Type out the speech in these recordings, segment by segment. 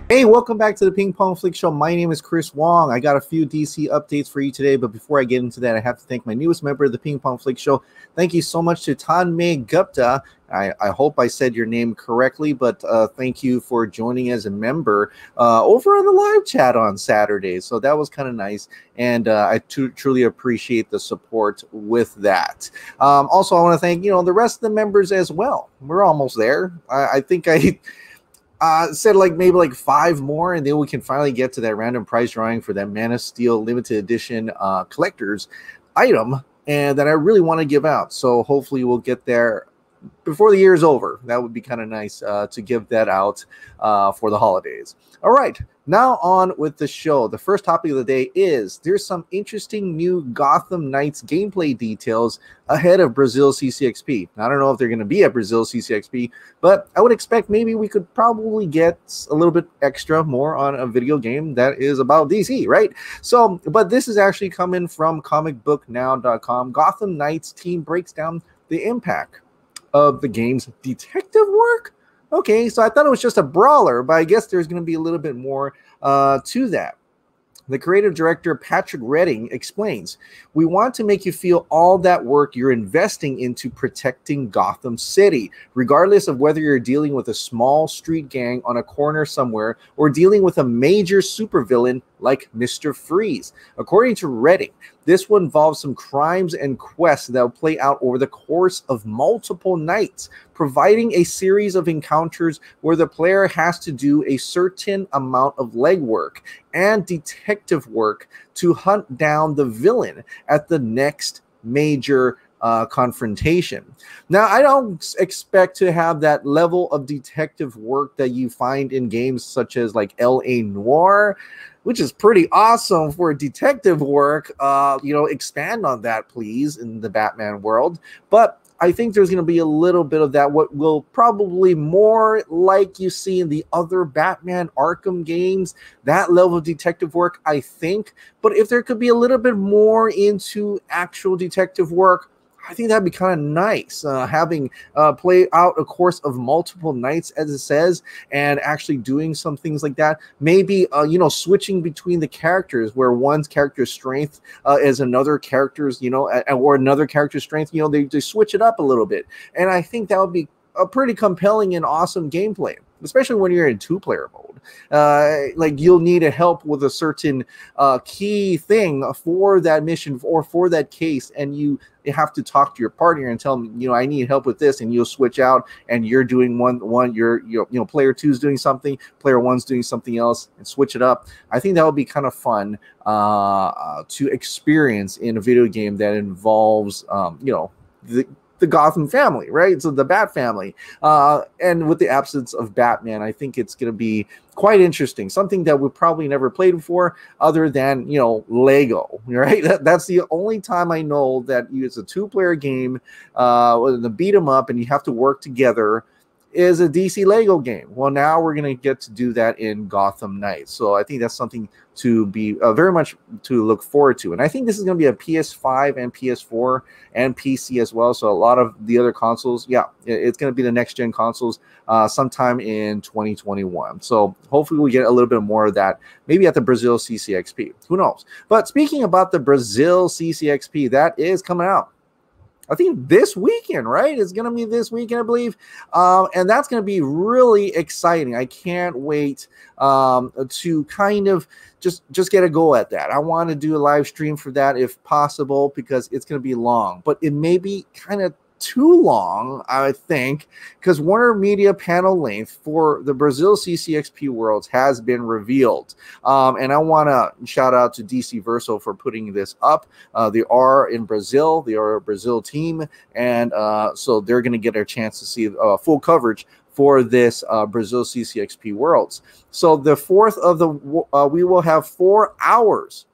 Hey, welcome back to the Ping Pong Flix Show. My name is Chris Wong. I got a few DC updates for you today, but before I get into that, I have to thank my newest member of the Ping Pong Flix Show. Thank you so much to Tanmay Gupta. I hope I said your name correctly, but thank you for joining as a member over on the live chat on Saturday. So that was kind of nice, and I truly appreciate the support with that. Also, I want to thank the rest of the members as well. We're almost there. I think I said maybe 5 more, and then we can finally get to that random prize drawing for that Man of Steel limited edition collector's item, and that I really want to give out. So hopefully we'll get there before the year is over. That would be kind of nice to give that out for the holidays. All right, now on with the show. The first topic of the day is there's some interesting new Gotham Knights gameplay details ahead of Brazil CCXP. I don't know if they're going to be at Brazil CCXP, but I would expect maybe we could probably get a little bit extra more on a video game that is about DC, right? So, but this is actually coming from comicbooknow.com. Gotham Knights team breaks down the impact of the game's detective work. Okay, so I thought it was just a brawler, but I guess there's going to be a little bit more to that. The creative director, Patrick Redding, explains, "We want to make you feel all that work you're investing into protecting Gotham City, regardless of whether you're dealing with a small street gang on a corner somewhere or dealing with a major supervillain like Mr. Freeze." According to Redding, this will involve some crimes and quests that will play out over the course of multiple nights, providing a series of encounters where the player has to do a certain amount of legwork and detective work to hunt down the villain at the next major confrontation. Now, I don't expect to have that level of detective work that you find in games such as like L.A. Noire, which is pretty awesome for detective work. Expand on that, please, in the Batman world. But I think there's going to be a little bit of that, what will probably more like you see in the other Batman Arkham games, that level of detective work, I think. But if there could be a little bit more into actual detective work, I think that'd be kind of nice, having play out a course of multiple nights, as it says, and actually doing some things like that. Maybe, switching between the characters, where one's character's strength is another character's, or another character's strength, they switch it up a little bit. And I think that would be a pretty compelling and awesome gameplay, especially when you're in 2-player mode. You'll need a help with a certain key thing for that mission or for that case, and you have to talk to your partner and tell them, I need help with this, and you'll switch out, and you're doing one, you're player 2's doing something, player 1's doing something else, and switch it up. I think that would be kind of fun to experience in a video game that involves the Gotham family, right? So the Bat family. And with the absence of Batman, I think it's going to be quite interesting. Something that we probably never played before other than, Lego, right? That's the only time I know that it's a 2-player game, the beat 'em up, and you have to work together, is a DC Lego game. Well, now we're going to get to do that in Gotham Knights. So I think that's something to be very much to look forward to. And I think this is going to be a PS5 and PS4 and PC as well. So a lot of the other consoles, it's going to be the next gen consoles sometime in 2021. So hopefully we get a little bit more of that, maybe at the Brazil CCXP. Who knows? But speaking about the Brazil CCXP, that is coming out, I think, this weekend, right? It's going to be this weekend, I believe. And that's going to be really exciting. I can't wait to kind of just get a go at that. I want to do a live stream for that if possible, because it's going to be long. But it may be kind of too long, I think, because WarnerMedia panel length for the Brazil CCXP Worlds has been revealed. And I want to shout out to DC Verso for putting this up. They are in Brazil. They are a Brazil team. And so they're going to get a chance to see full coverage for this Brazil CCXP Worlds. So the 4th of the, we will have 4 hours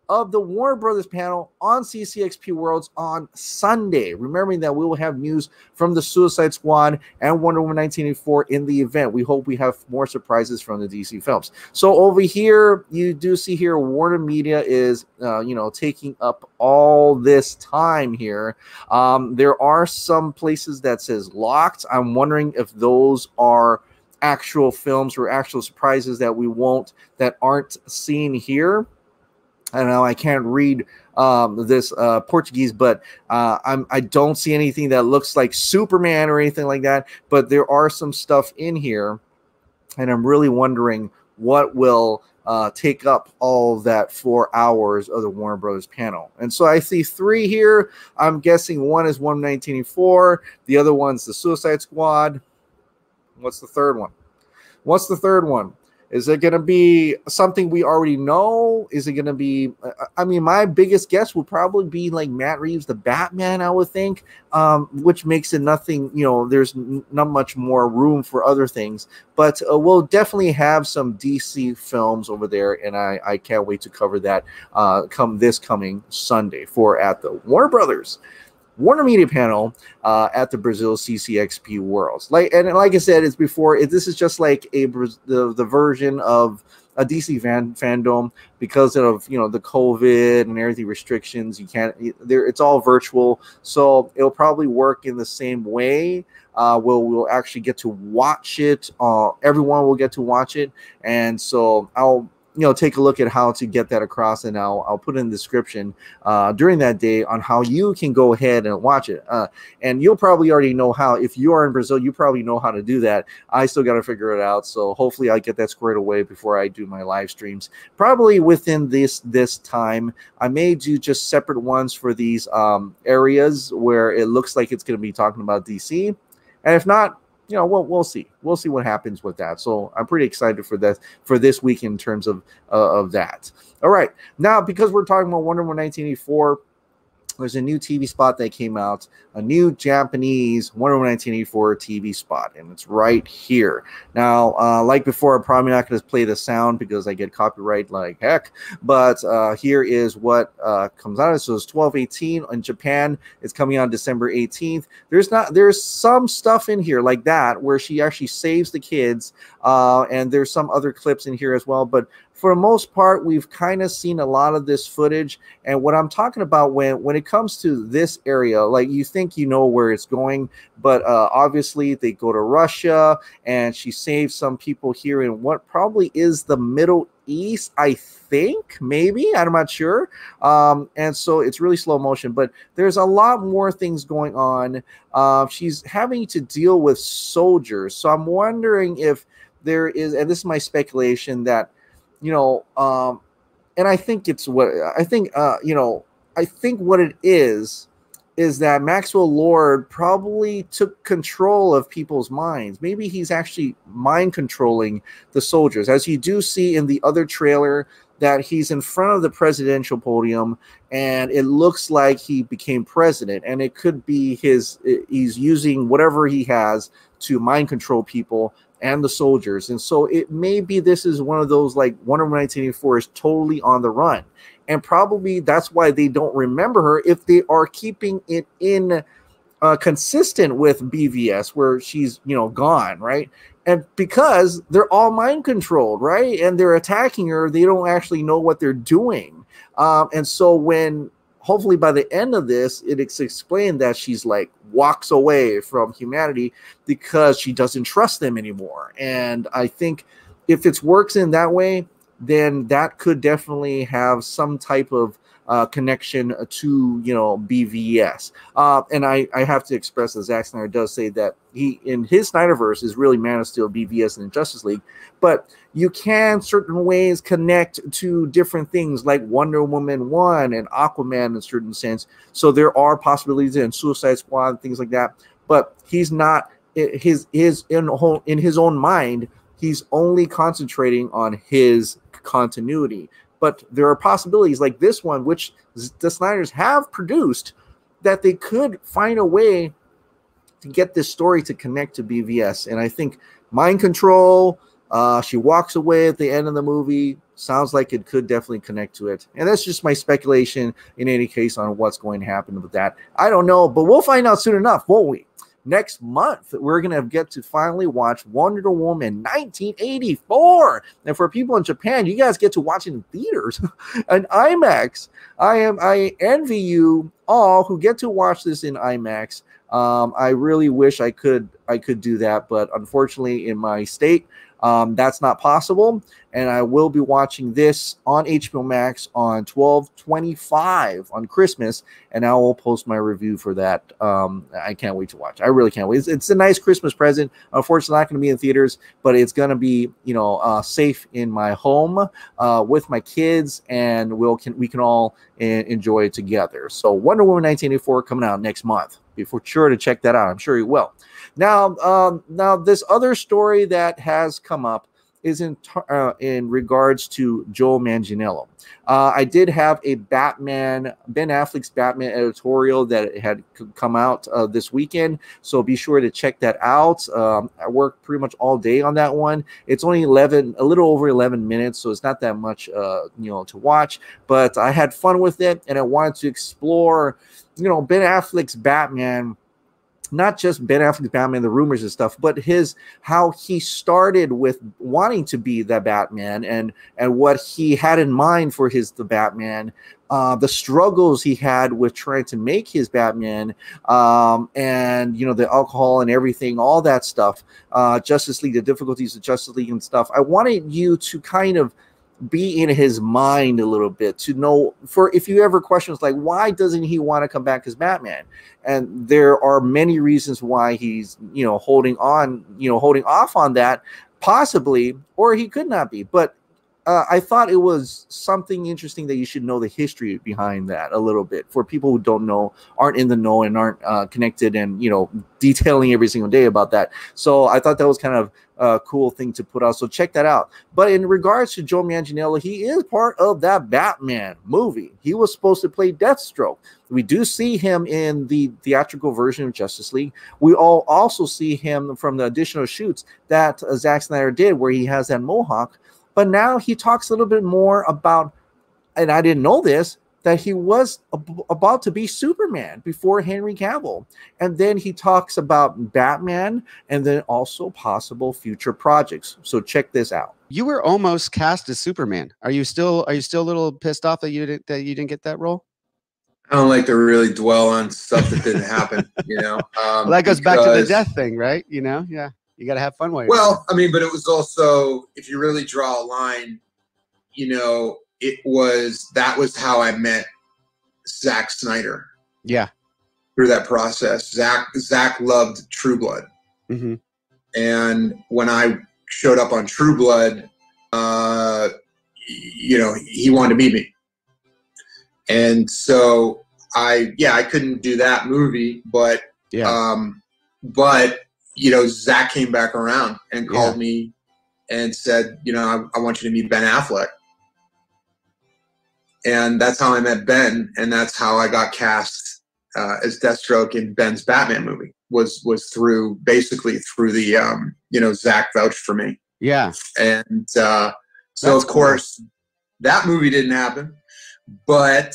of the Warner Brothers panel on CCXP Worlds on Sunday. Remembering that we will have news from the Suicide Squad and Wonder Woman 1984 in the event. We hope we have more surprises from the DC films. So over here, you do see here WarnerMedia is, taking up all this time here. There are some places that says locked. I'm wondering if those are actual films or actual surprises that that aren't seen here. I know I can't read this Portuguese, but I don't see anything that looks like Superman or anything like that. But there are some stuff in here, and I'm really wondering what will take up all of that 4 hours of the Warner Brothers panel. And so I see 3 here. I'm guessing one is 1984. The other one's the Suicide Squad. What's the third one? What's the third one? Is it going to be something we already know? Is it going to be, I mean, my biggest guess would probably be like Matt Reeves, the Batman, I would think, which makes it nothing, you know, there's not much more room for other things. But we'll definitely have some DC films over there, and I can't wait to cover that this coming Sunday at the Warner Brothers WarnerMedia panel at the Brazil CCXP Worlds. Like I said, it's before. This is just like the version of a DC fandom because of, you know, the COVID and everything restrictions. You can't. It's all virtual, so it'll probably work in the same way. We'll actually get to watch it. Everyone will get to watch it, and so I'll, you know, take a look at how to get that across, and I'll put in the description during that day on how you can go ahead and watch it. And you'll probably already know how. If you are in Brazil, you probably know how to do that. I still got to figure it out. So hopefully I get that squared away before I do my live streams. Probably within this time. I may do just separate ones for these areas where it looks like it's going to be talking about DC. And if not, you know, we'll see. We'll see what happens with that. So I'm pretty excited for this week in terms of that. All right, now because we're talking about Wonder Woman 1984. There's a new TV spot that came out, a new Japanese Wonder Woman 1984 TV spot, and it's right here. Now, like before, I'm probably not going to play the sound because I get copyright like heck, but here is what comes out. So it's 12/18 in Japan. It's coming out December 18th. There's some stuff in here like that where she actually saves the kids, and there's some other clips in here as well, but for the most part, we've kind of seen a lot of this footage. And what I'm talking about when it comes to this area, like you think you know where it's going, but obviously they go to Russia, and she saves some people here in what probably is the Middle East, I think, maybe, I'm not sure. And so it's really slow motion, but there's a lot more things going on. She's having to deal with soldiers. So I'm wondering if there is, and this is my speculation, that, you know, and I think it's what I think, you know, I think what it is that Maxwell Lord probably took control of people's minds. Maybe he's actually mind controlling the soldiers, as you do see in the other trailer, that he's in front of the presidential podium and it looks like he became president, and it could be he's using whatever he has to mind control people and the soldiers. And so it may be this is one of those, like, Wonder Woman 1984 is totally on the run, and probably that's why they don't remember her if they are keeping it in consistent with BVS where she's, you know, gone, right? And because they're all mind controlled, right? And they're attacking her, they don't actually know what they're doing. And so when hopefully by the end of this, it's explained that she's like walks away from humanity because she doesn't trust them anymore. And I think if it works in that way, then that could definitely have some type of connection to, you know, BVS. And I have to express that Zack Snyder does say that he, in his Snyderverse, is really Man of Steel, BVS, and Justice League. But you can certain ways connect to different things like Wonder Woman 1 and Aquaman in a certain sense. So there are possibilities in Suicide Squad and things like that. But he's not in his own mind. He's only concentrating on his continuity. But there are possibilities like this one, which the Snyders have produced, that they could find a way to get this story to connect to BVS. And I think mind control, she walks away at the end of the movie, sounds like it could definitely connect to it. And that's just my speculation in any case on what's going to happen with that. I don't know, but we'll find out soon enough, won't we? Next month, we're going to get to finally watch Wonder Woman 1984. And for people in Japan, you guys get to watch it in theaters and IMAX. I envy you all who get to watch this in IMAX. I really wish I could I could do that, but unfortunately in my state, that's not possible. And I will be watching this on HBO Max on 12/25 on Christmas, and I will post my review for that. I can't wait to watch. I really can't wait. It's a nice Christmas present. Unfortunately, not going to be in theaters, but it's going to be, safe in my home with my kids, and we can all enjoy it together. So Wonder Woman 1984 coming out next month. Be sure to check that out. I'm sure you will. Now, this other story that has come up is in regards to Joe Manganiello. I did have a Ben Affleck's Batman editorial that had come out this weekend, so be sure to check that out. I worked pretty much all day on that one. It's only a little over 11 minutes, so it's not that much, to watch. But I had fun with it, and I wanted to explore, Ben Affleck's Batman. Not just Ben Affleck's Batman, the rumors and stuff, but how he started with wanting to be the Batman and what he had in mind for the Batman, the struggles he had with trying to make his Batman, and the alcohol and everything, all that stuff, Justice League, the difficulties of Justice League and stuff. I wanted you to kind of be in his mind a little bit to know, for if you ever questions like, why doesn't he want to come back as Batman? And there are many reasons why he's holding off on that, possibly, or he could not be. But I thought it was something interesting that you should know the history behind that a little bit, for people who don't know, aren't in the know, and aren't connected and detailing every single day about that. So I thought that was kind of a cool thing to put out. So check that out. But in regards to Joe Manganiello, he is part of that Batman movie. He was supposed to play Deathstroke. We do see him in the theatrical version of Justice League. We all also see him from the additional shoots that Zack Snyder did, where he has that mohawk. But now he talks a little bit more about, and I didn't know this, that he was about to be Superman before Henry Cavill. And then he talks about Batman and then also possible future projects. So check this out. You were almost cast as Superman. Are you still a little pissed off that you didn't get that role? I don't like to really dwell on stuff that didn't happen, Well, that goes back to the death thing, right? Yeah. You got to have fun while you're well, I mean, but it was also, if you really draw a line, that was how I met Zack Snyder. Yeah. Through that process. Zack loved True Blood. Mm-hmm. And when I showed up on True Blood, he wanted to meet me. And so I couldn't do that movie, but Zack came back around and called me and said, I want you to meet Ben Affleck. And that's how I met Ben, and that's how I got cast as Deathstroke in Ben's Batman movie. Was basically through the Zack vouched for me. Yeah. And so of course that movie didn't happen, but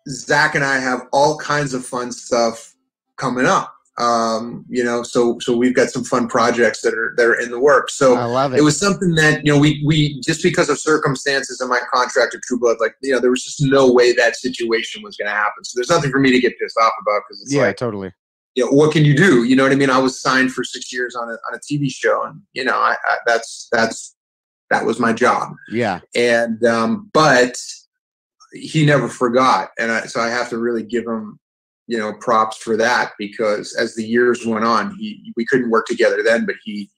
Zack and I have all kinds of fun stuff coming up. So we've got some fun projects that are in the works. So I love it. It was something that, we just because of circumstances in my contract at True Blood, there was just no way that situation was going to happen. So there's nothing for me to get pissed off about, because it's totally. What can you do? You know what I mean? I was signed for 6 years on a TV show, and that was my job. Yeah. And but he never forgot, and so I have to really give him props for that, because as the years went on, we couldn't work together then, but he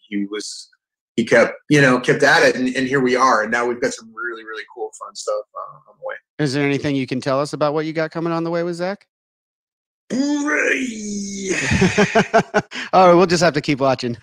kept at it, and here we are, and now we've got some really, really cool, fun stuff on the way. Is there anything you can tell us about what you got coming on the way with Zack? All right, we'll just have to keep watching.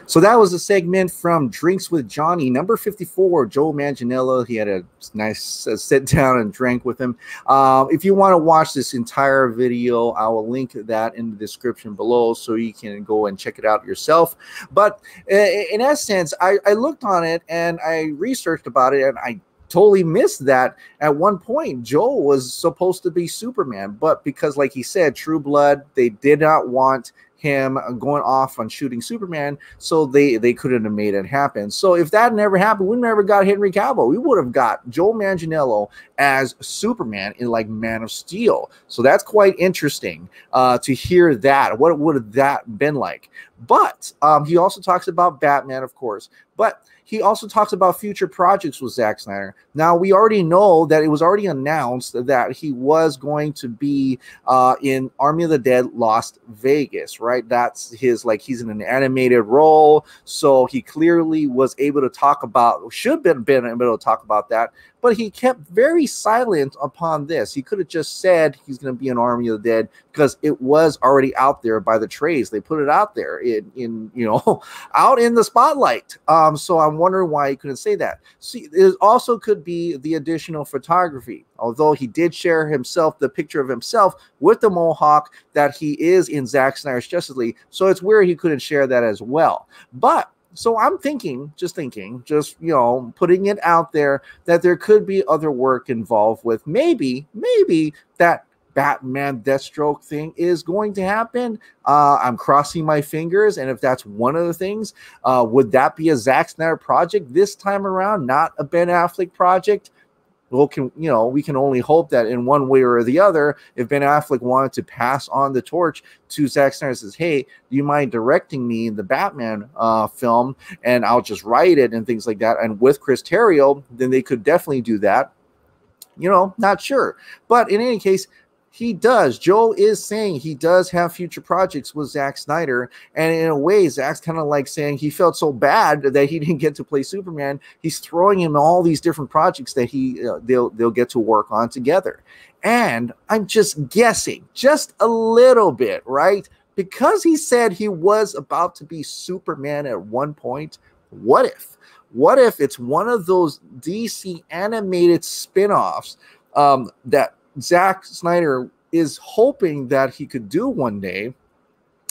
So that was a segment from Drinks with Johnny, number 54, Joe Manganiello. He had a nice sit down and drank with him. If you want to watch this entire video, I will link that in the description below so you can go and check it out yourself. But in essence, I looked on it and I researched about it, and I totally missed that at one point Joe was supposed to be Superman, but because, like he said, True Blood, they did not want him going off on shooting Superman, so they couldn't have made it happen. So if that never happened, we never got Henry Cavill. We would have got Joe Manganiello as Superman in like Man of Steel. So that's quite interesting to hear that. What would have that been like? But he also talks about Batman, of course, but he also talks about future projects with Zack Snyder. Now, we already know that it was already announced that he was going to be in Army of the Dead Lost Vegas, right? That's his, like, he's in an animated role. So he clearly was able to talk about, should have been able to talk about that. But he kept very silent upon this. He could have just said he's going to be in Army of the Dead because it was already out there by the trades. They put it out there in you know, out in the spotlight. So I'm wondering why he couldn't say that. See, it also could be the additional photography. Although he did share himself, the picture of himself with the mohawk, that he is in Zack Snyder's Justice League. So it's weird he couldn't share that as well. But so I'm thinking, just you know, putting it out there that there could be other work involved with maybe that Batman Deathstroke thing is going to happen. I'm crossing my fingers, and if that's one of the things, would that be a Zack Snyder project this time around, not a Ben Affleck project? Well, we can only hope that in one way or the other, if Ben Affleck wanted to pass on the torch to Zack Snyder, says, hey, do you mind directing me in the Batman film, and I'll just write it and things like that, and with Chris Terrio, then they could definitely do that. You know, not sure. But in any case, he does. Joe is saying he does have future projects with Zack Snyder. And in a way, Zack's kind of like saying he felt so bad that he didn't get to play Superman. He's throwing him all these different projects that they'll get to work on together. And I'm just guessing just a little bit, right? Because he said he was about to be Superman at one point. What if? What if it's one of those DC animated spin-offs that Zack Snyder is hoping that he could do one day,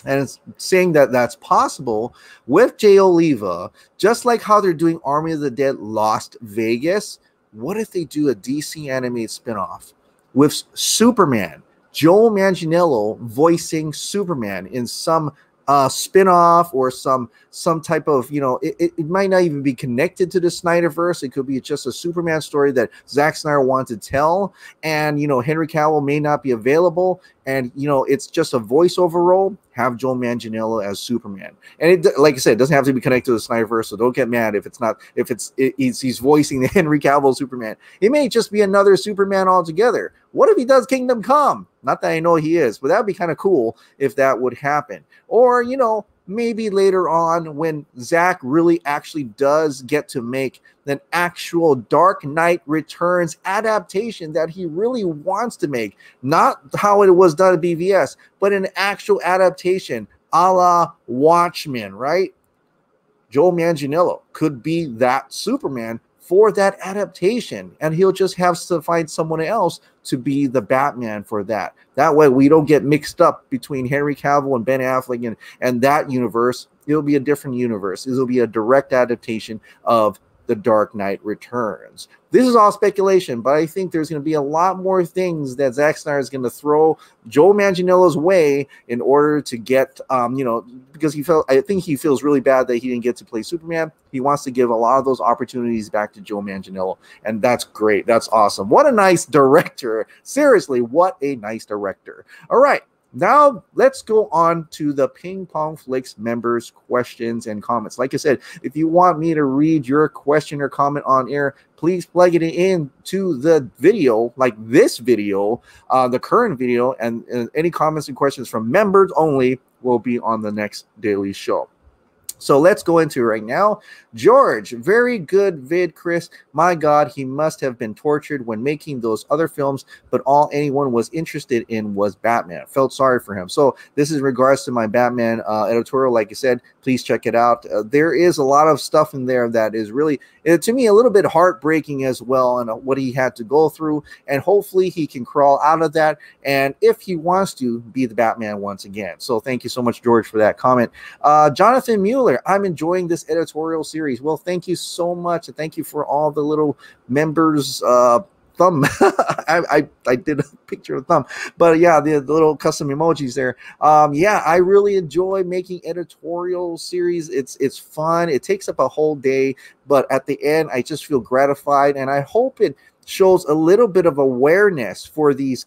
and it's saying that that's possible with Jay Oliva, just like how they're doing Army of the Dead Lost Vegas. What if they do a DC animated spinoff with Superman, Joe Manganiello voicing Superman in some spin-off or some type of, you know, it might not even be connected to the Snyderverse. It could be just a Superman story that Zack Snyder wanted to tell, and, you know, Henry Cavill may not be available, and, you know, it's just a voiceover role. Have Joe Manganiello as Superman, and it, like I said, it doesn't have to be connected to the Snyderverse, so don't get mad if it's not, he's voicing the Henry Cavill Superman. It may just be another Superman altogether. What if he does Kingdom Come? Not that I know he is, but that would be kind of cool if that would happen. Or, you know, maybe later on when Zack really actually does get to make an actual Dark Knight Returns adaptation that he really wants to make, not how it was done at BVS, but an actual adaptation a la Watchmen, right? Joe Manganiello could be that Superman for that adaptation, and he'll just have to find someone else to be the Batman for that. That way we don't get mixed up between Henry Cavill and Ben Affleck and that universe. It'll be a different universe. It'll be a direct adaptation of The Dark Knight Returns. This is all speculation, but I think there's going to be a lot more things that Zack Snyder is going to throw Joe Manganiello's way in order to get, you know, because I think he feels really bad that he didn't get to play Superman. He wants to give a lot of those opportunities back to Joe Manganiello, and that's great. That's awesome. What a nice director. Seriously, what a nice director. All right. Now, let's go on to the Ping Pong Flix members' questions and comments. Like I said, if you want me to read your question or comment on air, please plug it into the video, like this video, the current video, and any comments and questions from members only will be on the next daily show. So let's go into it right now. George, very good vid, Chris. My God, he must have been tortured when making those other films, but all anyone was interested in was Batman. Felt sorry for him. So this is in regards to my Batman editorial. Like I said, please check it out. There is a lot of stuff in there that is really, to me, a little bit heartbreaking as well, and what he had to go through. And hopefully he can crawl out of that, and if he wants to, be the Batman once again. So thank you so much, George, for that comment. Jonathan Mueller, I'm enjoying this editorial series. Well, thank you so much. And thank you for all the little members' thumb. I did a picture of a thumb, but yeah, the little custom emojis there. Yeah, I really enjoy making editorial series. It's fun. It takes up a whole day, but at the end, I just feel gratified, and I hope it shows a little bit of awareness for these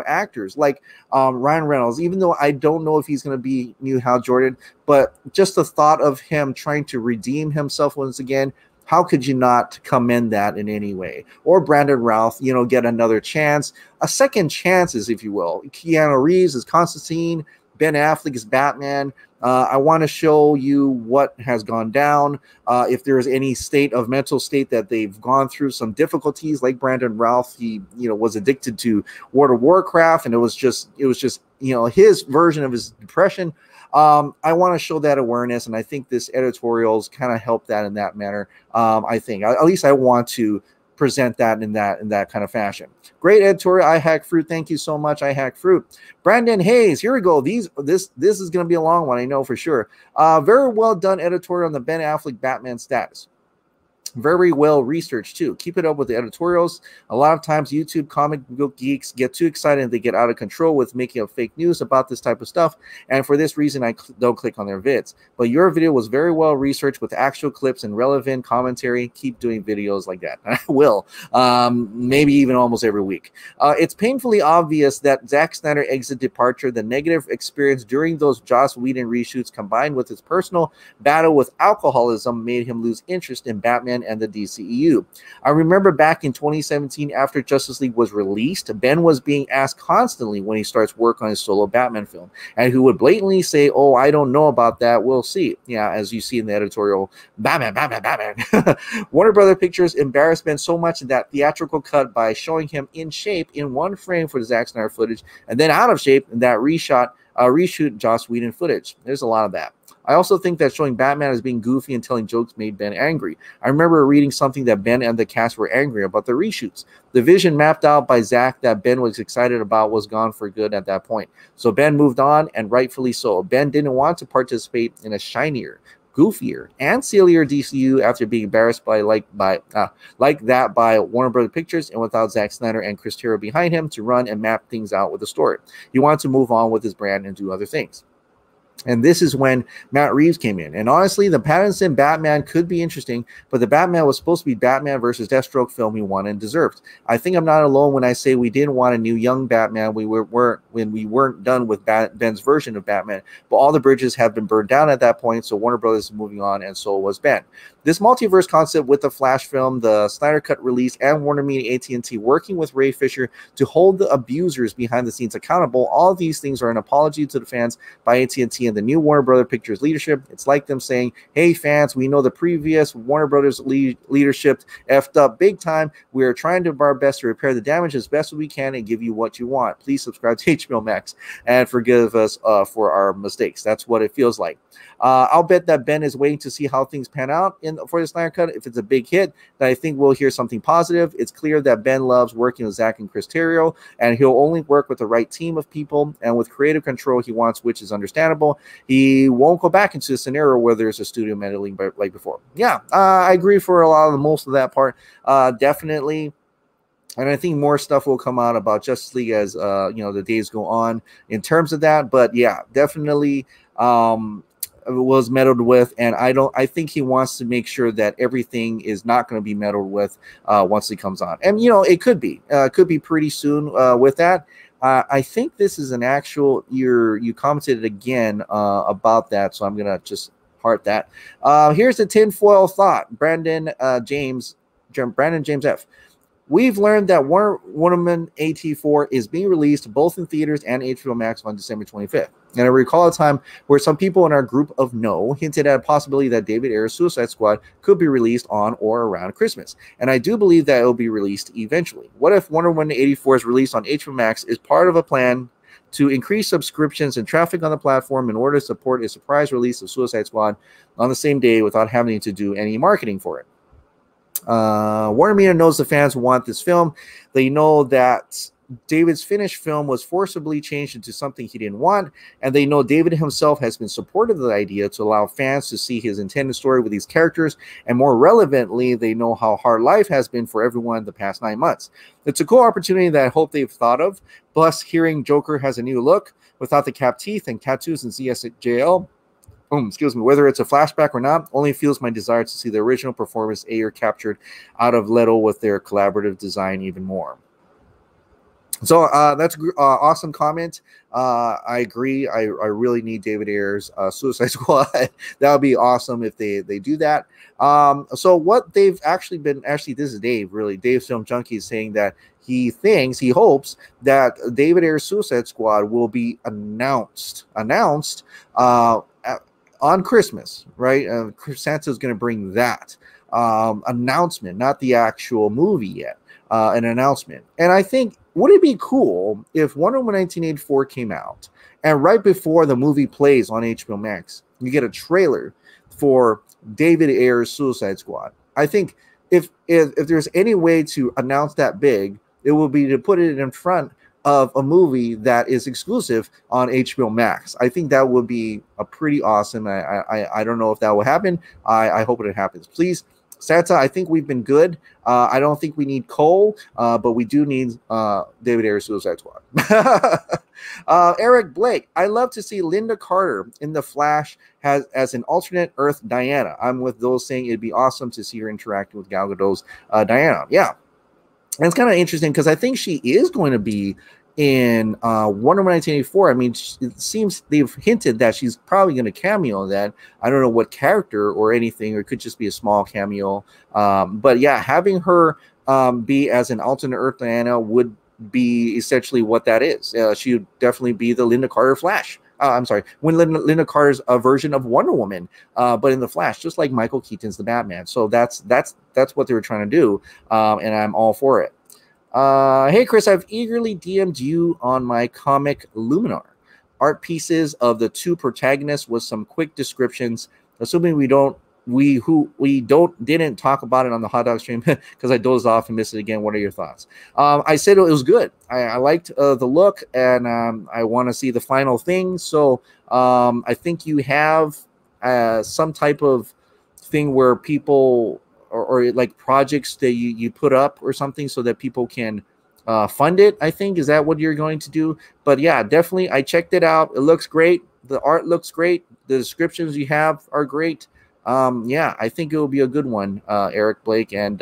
actors like Ryan Reynolds, even though I don't know if he's going to be new Hal Jordan, but just the thought of him trying to redeem himself once again, how could you not commend that in any way? Or Brandon Routh, get another chance, a second chances, if you will. Keanu Reeves is Constantine, Ben Affleck is Batman. I want to show you what has gone down. If there's any mental state that they've gone through some difficulties, like Brandon Routh, he was addicted to World of Warcraft, and it was just his version of his depression. I want to show that awareness, and I think this editorials kind of help that in that manner. I think at least I want to present that in that kind of fashion. Great editorial, I Hack Fruit. Thank you so much, I Hack Fruit. Brandon Hayes, here we go. This is going to be a long one, I know for sure. Very well done editorial on the Ben Affleck Batman status. Very well researched too. Keep it up with the editorials. A lot of times YouTube comic book geeks get too excited and they get out of control with making up fake news about this type of stuff, and for this reason I don't click on their vids. But your video was very well researched with actual clips and relevant commentary. Keep doing videos like that. I will, maybe even almost every week. It's painfully obvious that Zack Snyder exit departure, the negative experience during those Joss Whedon reshoots combined with his personal battle with alcoholism made him lose interest in Batman and the DCEU. I remember back in 2017, after Justice League was released, Ben was being asked constantly when he starts work on his solo Batman film, and who would blatantly say, "Oh, I don't know about that. We'll see." Yeah, as you see in the editorial, Batman. Warner Brother Pictures embarrassed Ben so much in that theatrical cut by showing him in shape in one frame for the Zack Snyder footage, and then out of shape in that reshoot Joss Whedon footage. There's a lot of that. I also think that showing Batman as being goofy and telling jokes made Ben angry. I remember reading something that Ben and the cast were angry about the reshoots. The vision mapped out by Zack that Ben was excited about was gone for good at that point. So Ben moved on, and rightfully so. Ben didn't want to participate in a shinier, goofier, and sillier DCU after being embarrassed by that by Warner Brother Pictures, and without Zack Snyder and Chris Terrio behind him to run and map things out with the story. He wanted to move on with his brand and do other things. And this is when Matt Reeves came in. And honestly, the Pattinson Batman could be interesting, but the Batman was supposed to be Batman versus Deathstroke film he wanted and deserved. I think I'm not alone when I say we didn't want a new young Batman when we weren't done with Ben's version of Batman. But all the bridges have been burned down at that point, so Warner Brothers is moving on, and so was Ben. This multiverse concept with the Flash film, the Snyder Cut release, and WarnerMedia AT&T working with Ray Fisher to hold the abusers behind the scenes accountable, all of these things are an apology to the fans by AT&T and the new Warner Brother Pictures leadership. It's like them saying, "Hey fans, we know the previous Warner Brothers leadership effed up big time. We are trying to do our best to repair the damage as best as we can and give you what you want. Please subscribe to HBO Max and forgive us for our mistakes." That's what it feels like. I'll bet that Ben is waiting to see how things pan out for the Snyder Cut. If it's a big hit, then I think we'll hear something positive. It's clear that Ben loves working with Zack and Chris Terrio, and he'll only work with the right team of people and with creative control he wants, which is understandable. He won't go back into a scenario where there's a studio meddling like before. Yeah, I agree for most of that part. Definitely. And I think more stuff will come out about Justice League as the days go on in terms of that. But yeah, definitely was meddled with, and I think he wants to make sure that everything is not going to be meddled with once he comes on. And it could be pretty soon with that. I think this is an actual, you commented again about that, so I'm going to just heart that. Here's the tinfoil thought. Brandon James F. We've learned that Wonder Woman 84 is being released both in theaters and HBO Max on December 25th. And I recall a time where some people in our group of no hinted at a possibility that David Ayer's Suicide Squad could be released on or around Christmas. And I do believe that it will be released eventually. What if Wonder Woman 84 is released on HBO Max is part of a plan to increase subscriptions and traffic on the platform in order to support a surprise release of Suicide Squad on the same day without having to do any marketing for it? WarnerMedia knows the fans want this film. They know that David's finished film was forcibly changed into something he didn't want, and they know David himself has been supportive of the idea to allow fans to see his intended story with these characters, and more relevantly, they know how hard life has been for everyone the past 9 months. It's a cool opportunity that I hope they've thought of, plus hearing Joker has a new look without the cap teeth and tattoos and CSJL. Excuse me, whether it's a flashback or not, only fuels my desire to see the original performance Ayer captured out of Leto with their collaborative design even more. So that's awesome comment. I agree. I really need David Ayer's Suicide Squad. That would be awesome if they do that. So what they've actually been, this is Dave, really. Dave's Film Junkie is saying that he hopes that David Ayer's Suicide Squad will be announced on Christmas, right? Santa's going to bring that announcement, not the actual movie yet, an announcement. And I think, would it be cool if Wonder Woman 1984 came out and right before the movie plays on HBO Max, you get a trailer for David Ayer's Suicide Squad? I think if there's any way to announce that big, it will be to put it in front of a movie that is exclusive on HBO Max. I think that would be a pretty awesome. I don't know if that will happen. I hope it happens. Please, Santa, I think we've been good. I don't think we need Cole, but we do need David Ayer's Suicide Squad. Eric Blake, I love to see Linda Carter in The Flash as an alternate Earth Diana. I'm with those saying it'd be awesome to see her interacting with Gal Gadot's Diana. Yeah. And it's kind of interesting because I think she is going to be in Wonder Woman 1984. I mean, it seems they've hinted that she's probably going to cameo in that. I don't know what character or anything, or it could just be a small cameo. But yeah, having her be as an alternate Earth Diana would be essentially what that is. She would definitely be the Linda Carter Flash. I'm sorry, Linda Carter's version of Wonder Woman, but in the Flash, just like Michael Keaton's the Batman. So that's what they were trying to do, and I'm all for it. Hey Chris, I've eagerly DM'd you on my comic Luminar art pieces of the two protagonists with some quick descriptions. Assuming we didn't talk about it on the hot dog stream because I dozed off and missed it again. What are your thoughts? I said it was good. I liked the look, and I want to see the final thing. So I think you have some type of thing where people or like projects that you put up or something so that people can fund it. I think, is that what you're going to do? But yeah, definitely, I checked it out. It looks great. The art looks great. The descriptions you have are great. Yeah, I think it will be a good one, Eric Blake. And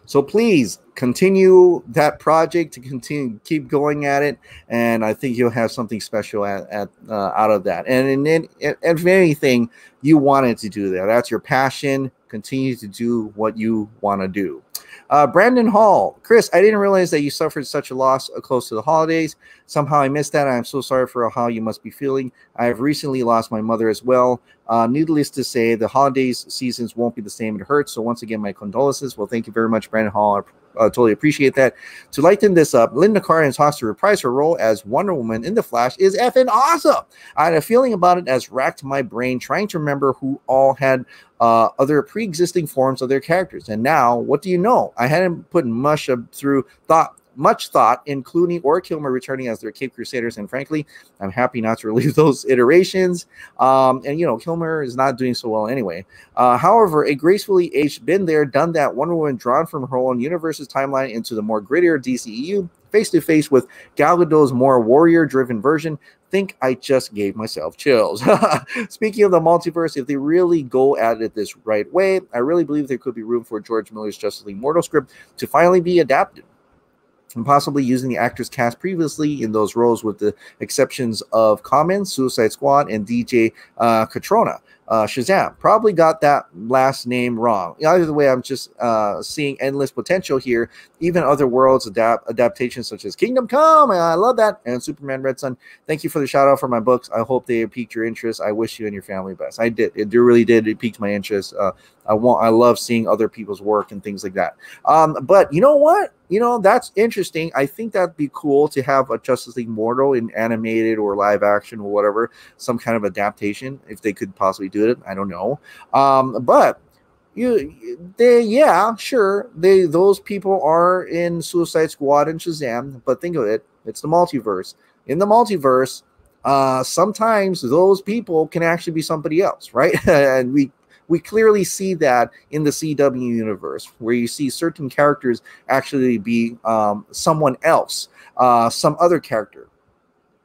so please continue that project, to keep going at it, and I think you'll have something special out of that. And then, if anything, you wanted to do that. That's your passion. Continue to do what you want to do. Brandon Hall, Chris, I didn't realize that you suffered such a loss close to the holidays. Somehow I missed that. I'm so sorry for how you must be feeling. I have recently lost my mother as well. Needless to say, the holidays seasons won't be the same. It hurts. So once again, my condolences. Well, thank you very much, Brandon Hall. I totally appreciate that. To lighten this up, Linda Carter in talks to reprise her role as Wonder Woman in The Flash is effing awesome. I had a feeling about it as racked my brain trying to remember who all had other pre-existing forms of their characters. And now, what do you know? I hadn't put much thought in Clooney or Kilmer returning as their Cape Crusaders, and frankly, I'm happy not to relive those iterations. And you know, Kilmer is not doing so well anyway. However, a gracefully aged, been there, done that Wonder Woman drawn from her own universe's timeline into the more grittier DCEU, face to face with Gal Gadot's more warrior-driven version. Think I just gave myself chills. Speaking of the multiverse, if they really go at it this right way, I really believe there could be room for George Miller's Justice League Mortal script to finally be adapted, and possibly using the actors cast previously in those roles with the exceptions of Common, Suicide Squad, and DJ Catrona. Shazam. Probably got that last name wrong. Either way, I'm just seeing endless potential here. Even other worlds adaptations such as Kingdom Come. I love that. And Superman Red Sun. Thank you for the shout out for my books. I hope they piqued your interest. I wish you and your family best. I did. It really did. It piqued my interest. I love seeing other people's work and things like that. But you know what? That's interesting. I think that'd be cool to have a Justice League Mortal in animated or live action or whatever, some kind of adaptation, if they could possibly do it. I don't know. But those people are in Suicide Squad and Shazam, but think of it, it's the multiverse. In the multiverse, sometimes those people can actually be somebody else, right? And we clearly see that in the CW universe, where you see certain characters actually be someone else, some other character.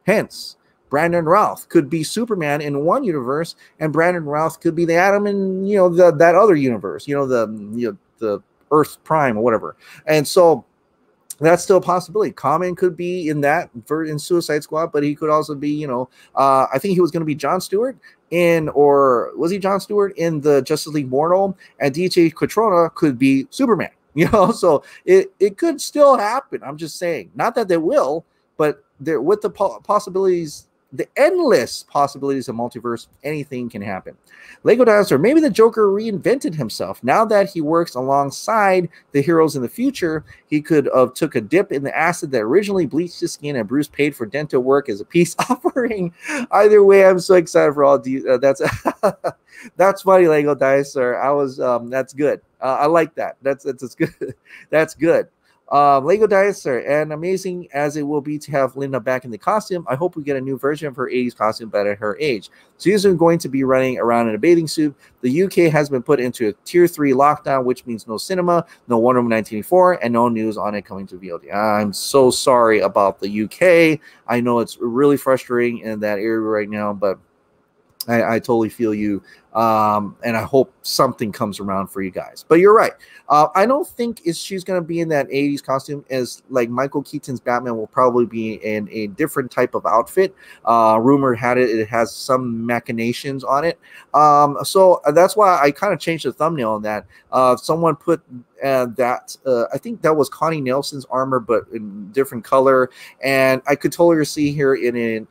Hence, Brandon Routh could be Superman in one universe, and Brandon Routh could be the Atom in that other universe, the Earth Prime or whatever. And so that's still a possibility. Common could be in Suicide Squad, but he could also be, I think he was going to be Jon Stewart was he Jon Stewart in the Justice League Mortal, and DJ Quatrona could be Superman, so it could still happen. I'm just saying, not that they will, but there with the possibilities, the endless possibilities of multiverse, anything can happen. Lego Dinosaur, maybe the Joker reinvented himself. Now that he works alongside the heroes in the future, he could have took a dip in the acid that originally bleached his skin, and Bruce paid for dental work as a peace offering. Either way, I'm so excited for all that's that's funny, Lego Dinosaur. That's good. I like that. That's good. That's good. Lego Dinosaur, and amazing as it will be to have Linda back in the costume, I hope we get a new version of her 80s costume, but at her age. She isn't going to be running around in a bathing suit. The UK has been put into a tier 3 lockdown, which means no cinema, no Wonder Woman 1984, and no news on it coming to VOD. I'm so sorry about the UK. I know it's really frustrating in that area right now, but I totally feel you, and I hope something comes around for you guys. But you're right. I don't think she's going to be in that 80s costume, as like Michael Keaton's Batman will probably be in a different type of outfit. Rumor had it has some machinations on it. So that's why I kind of changed the thumbnail on that. Someone put I think that was Connie Nelson's armor, but in different color, and I could totally see her in an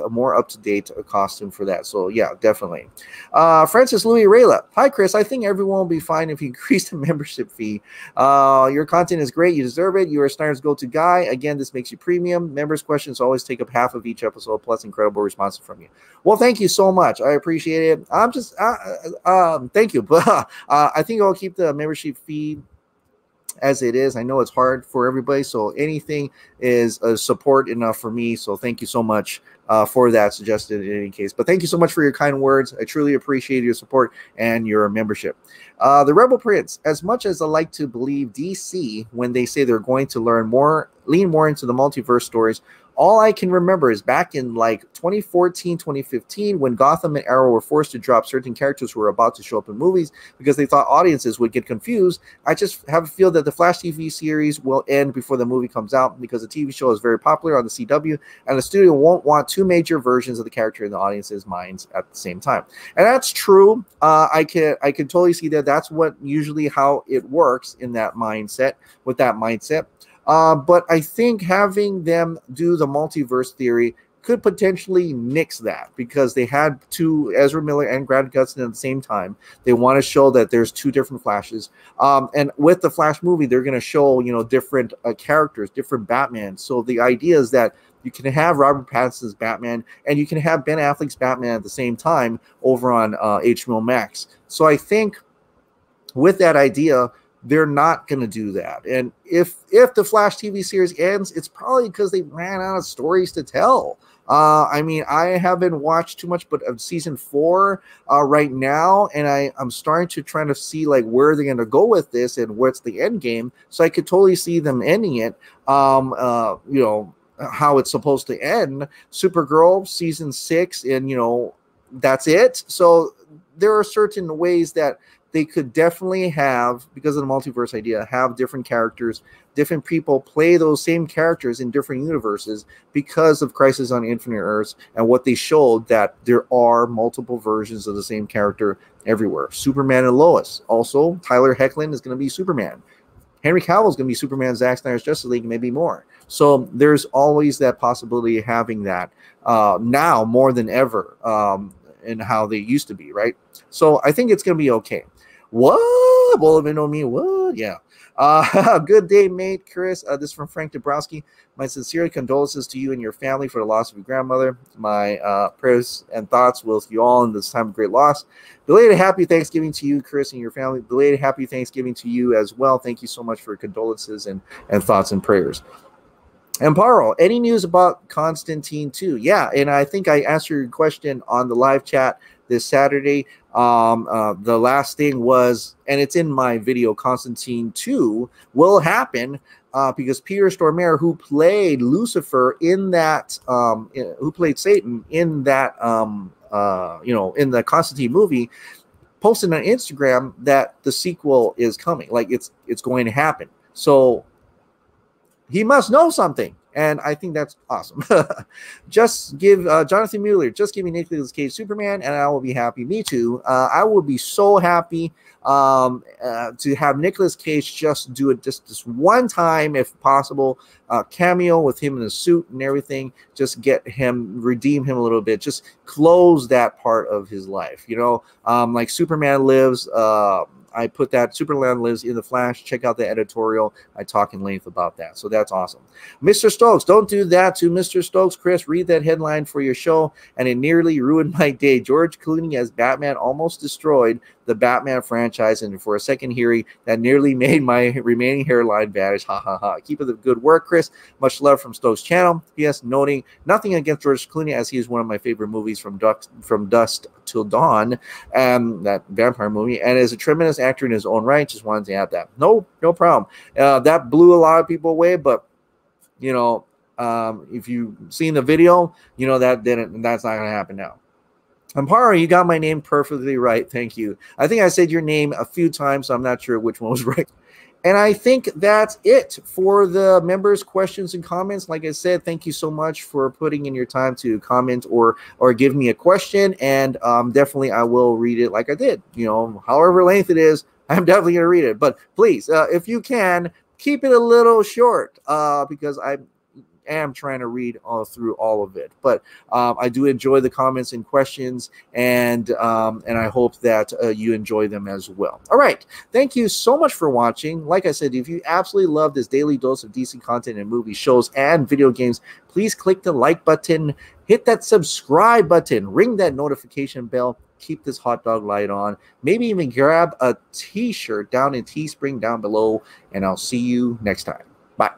more up-to-date costume for that. So yeah, definitely. Francis Louis Rayla, hi Chris, I think everyone will be fine if you increase the membership fee. Your content is great, you deserve it, you are Snyder's go-to guy. Again, this makes you premium. Members' questions always take up half of each episode, plus incredible responses from you. Well, thank you so much, I appreciate it. I'm just thank you, but I think I'll keep the membership fee as it is. I know it's hard for everybody, so anything is a support enough for me. So thank you so much for that suggestion in any case. But thank you so much for your kind words. I truly appreciate your support and your membership. The Rebel Prince, as much as I like to believe DC when they say they're going to lean more into the multiverse stories, all I can remember is back in like 2014, 2015, when Gotham and Arrow were forced to drop certain characters who were about to show up in movies because they thought audiences would get confused. I just have a feel that the Flash TV series will end before the movie comes out, because the TV show is very popular on the CW, and the studio won't want two major versions of the character in the audience's minds at the same time. And that's true. I can totally see that. That's what usually how it works in that mindset, with that mindset. But I think having them do the multiverse theory could potentially nix that, because they had two, Ezra Miller and Grant Gustin, at the same time. They want to show that there's two different Flashes. And with the Flash movie, they're going to show, different characters, different Batman. So the idea is that you can have Robert Pattinson's Batman and you can have Ben Affleck's Batman at the same time over on HBO Max. So I think with that idea, they're not going to do that. And if the Flash TV series ends, it's probably because they ran out of stories to tell. I mean, I haven't watched too much, but of season 4 right now, and I'm starting to try to see like where they're going to go with this and what's the end game. So I could totally see them ending it. How it's supposed to end. Supergirl season 6, and that's it. So there are certain ways that they could definitely have, because of the multiverse idea, have different characters, different people play those same characters in different universes because of Crisis on Infinite Earths and what they showed, that there are multiple versions of the same character everywhere. Superman and Lois. Also, Tyler Hoechlin is going to be Superman. Henry Cavill is going to be Superman, Zack Snyder's Justice League, maybe more. So there's always that possibility of having that now more than ever in how they used to be, right? So I think it's going to be okay. What? Well, know me. What? Yeah. Good day, mate, Chris. This is from Frank Dabrowski. My sincere condolences to you and your family for the loss of your grandmother. My prayers and thoughts with you all in this time of great loss. Belated happy Thanksgiving to you, Chris, and your family. Belated happy Thanksgiving to you as well. Thank you so much for condolences and thoughts and prayers. Amparo, any news about Constantine 2? Yeah, and I think I answered your question on the live chat this Saturday. The last thing was, and it's in my video, Constantine 2 will happen because Peter Stormare, who played Lucifer in that, who played Satan in that, in the Constantine movie, posted on Instagram that the sequel is coming. Like it's going to happen. So he must know something. And I think that's awesome. Just give Jonathan Mueller, just give me Nicolas Cage Superman, and I will be happy. Me too. I will be so happy to have Nicolas Cage just do it just this one time, if possible. Cameo with him in a suit and everything. Just get him, redeem him a little bit. Just close that part of his life. You know, like Superman Lives. I put that Superman Lives in the Flash. Check out the editorial. I talk in length about that. So that's awesome. Mr. Stokes, don't do that to Mr. Stokes. Chris, read that headline for your show, and it nearly ruined my day. George Clooney as Batman almost destroyed the Batman franchise, and for a second hearing, that nearly made my remaining hairline vanish. Ha ha ha. Keep up the good work, Chris. Much love from Stokes' channel. P.S. Noting nothing against George Clooney, as he is one of my favorite movies from Dusk Till Dawn, that vampire movie, and is a tremendous actor in his own right. Just wanted to add that. No problem. That blew a lot of people away, but you know, if you've seen the video, you know that's not going to happen now. Amparo, you got my name perfectly right. Thank you. I think I said your name a few times, so I'm not sure which one was right. And I think that's it for the members' questions and comments. Like I said, thank you so much for putting in your time to comment or give me a question. And definitely I will read it like I did. You know, however length it is, I'm definitely going to read it. But please, if you can, keep it a little short because I am trying to read through all of it, but I do enjoy the comments and questions, and I hope that you enjoy them as well. All right, thank you so much for watching. Like I said, if you absolutely love this daily dose of DC content and movie shows and video games, please click the like button, hit that subscribe button, ring that notification bell, keep this hot dog light on, maybe even grab a t-shirt down in Teespring down below, and I'll see you next time. Bye.